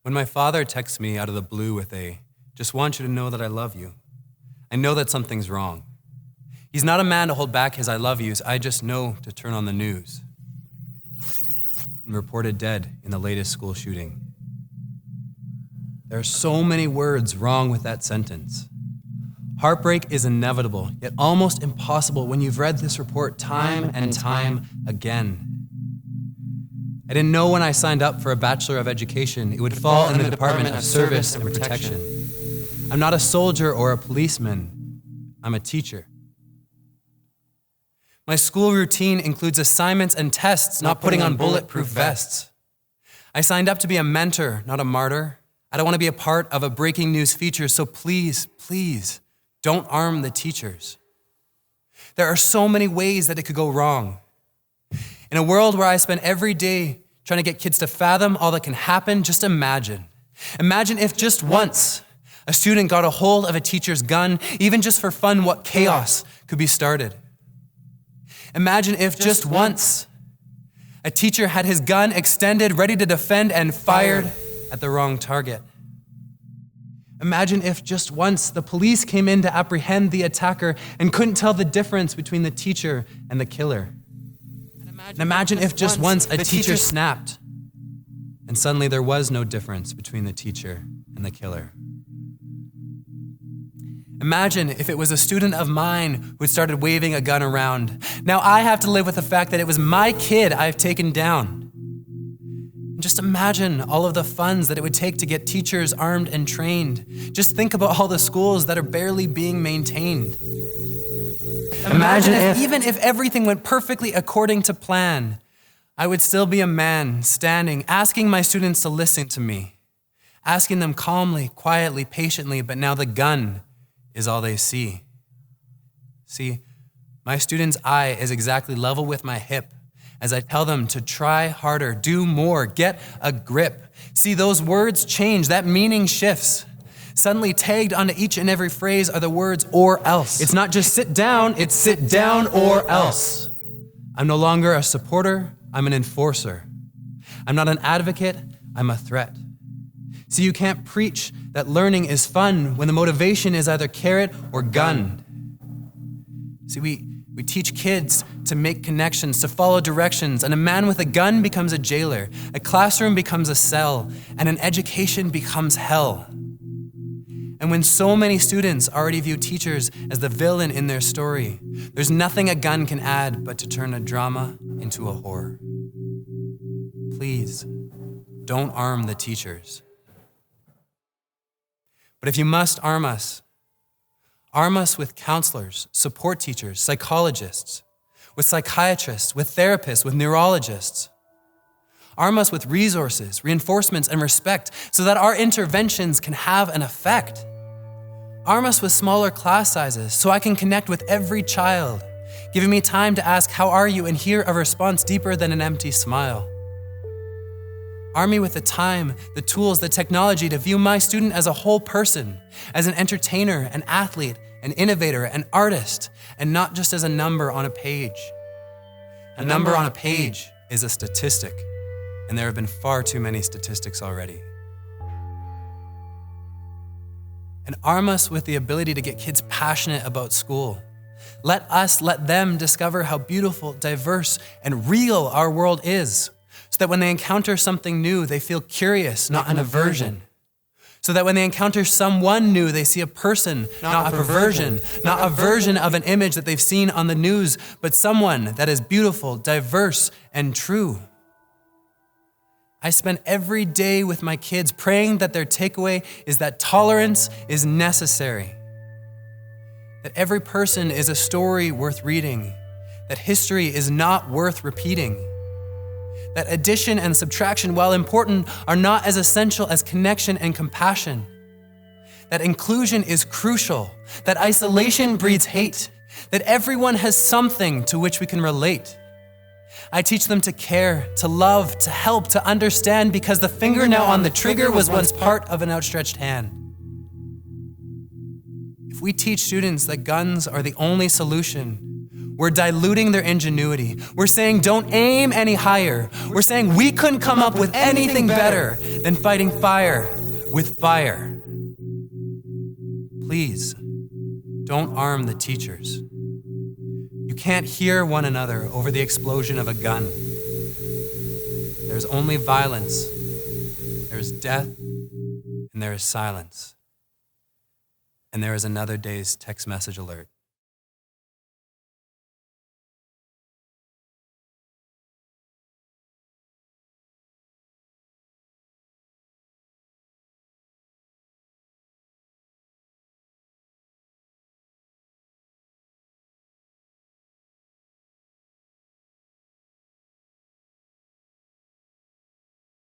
When my father texts me out of the blue with just want you to know that I love you, I know that something's wrong. He's not a man to hold back his I love yous. I just know to turn on the news. And reported dead in the latest school shooting. There are so many words wrong with that sentence. Heartbreak is inevitable, yet almost impossible when you've read this report time and time again. I didn't know when I signed up for a Bachelor of Education, it would fall in the Department of Service and Protection. I'm not a soldier or a policeman, I'm a teacher. My school routine includes assignments and tests, not putting on bulletproof vests. I signed up to be a mentor, not a martyr. I don't want to be a part of a breaking news feature, so please, please, don't arm the teachers. There are so many ways that it could go wrong. In a world where I spend every day trying to get kids to fathom all that can happen, just imagine. Imagine if just once a student got a hold of a teacher's gun, even just for fun, what chaos could be started. Imagine if just once a teacher had his gun extended, ready to defend, and fired at the wrong target. Imagine if just once the police came in to apprehend the attacker and couldn't tell the difference between the teacher and the killer. And imagine if just once a teacher snapped and suddenly there was no difference between the teacher and the killer. Imagine if it was a student of mine who had started waving a gun around. Now I have to live with the fact that it was my kid I've taken down. And just imagine all of the funds that it would take to get teachers armed and trained. Just think about all the schools that are barely being maintained. Imagine if, even if everything went perfectly according to plan, I would still be a man standing, asking my students to listen to me, asking them calmly, quietly, patiently, but now the gun is all they see. See, my student's eye is exactly level with my hip as I tell them to try harder, do more, get a grip. See, those words change, that meaning shifts. Suddenly tagged onto each and every phrase are the words or else. It's not just sit down, it's sit down or else. I'm no longer a supporter, I'm an enforcer. I'm not an advocate, I'm a threat. See, you can't preach that learning is fun when the motivation is either carrot or gun. See, we teach kids to make connections, to follow directions, and a man with a gun becomes a jailer, a classroom becomes a cell, and an education becomes hell. And when so many students already view teachers as the villain in their story, there's nothing a gun can add but to turn a drama into a horror. Please, don't arm the teachers. But if you must arm us with counselors, support teachers, psychologists, with psychiatrists, with therapists, with neurologists. Arm us with resources, reinforcements, and respect so that our interventions can have an effect. Arm us with smaller class sizes so I can connect with every child, giving me time to ask, how are you, and hear a response deeper than an empty smile. Arm me with the time, the tools, the technology to view my student as a whole person, as an entertainer, an athlete, an innovator, an artist, and not just as a number on a page. A number on a page is a statistic, and there have been far too many statistics already. And arm us with the ability to get kids passionate about school. Let them discover how beautiful, diverse, and real our world is, so that when they encounter something new, they feel curious, not an aversion. So that when they encounter someone new, they see a person, not a perversion, not a version of an image that they've seen on the news, but someone that is beautiful, diverse, and true. I spend every day with my kids praying that their takeaway is that tolerance is necessary, that every person is a story worth reading, that history is not worth repeating, that addition and subtraction, while important, are not as essential as connection and compassion, that inclusion is crucial, that isolation breeds hate, that everyone has something to which we can relate. I teach them to care, to love, to help, to understand, because the finger now on the trigger was once part of an outstretched hand. If we teach students that guns are the only solution, We're diluting their ingenuity. We're saying don't aim any higher. We're saying we couldn't come up with anything better than fighting fire with fire. Please, don't arm the teachers. You can't hear one another over the explosion of a gun. There's only violence. There's death, and there is silence. And there is another day's text message alert.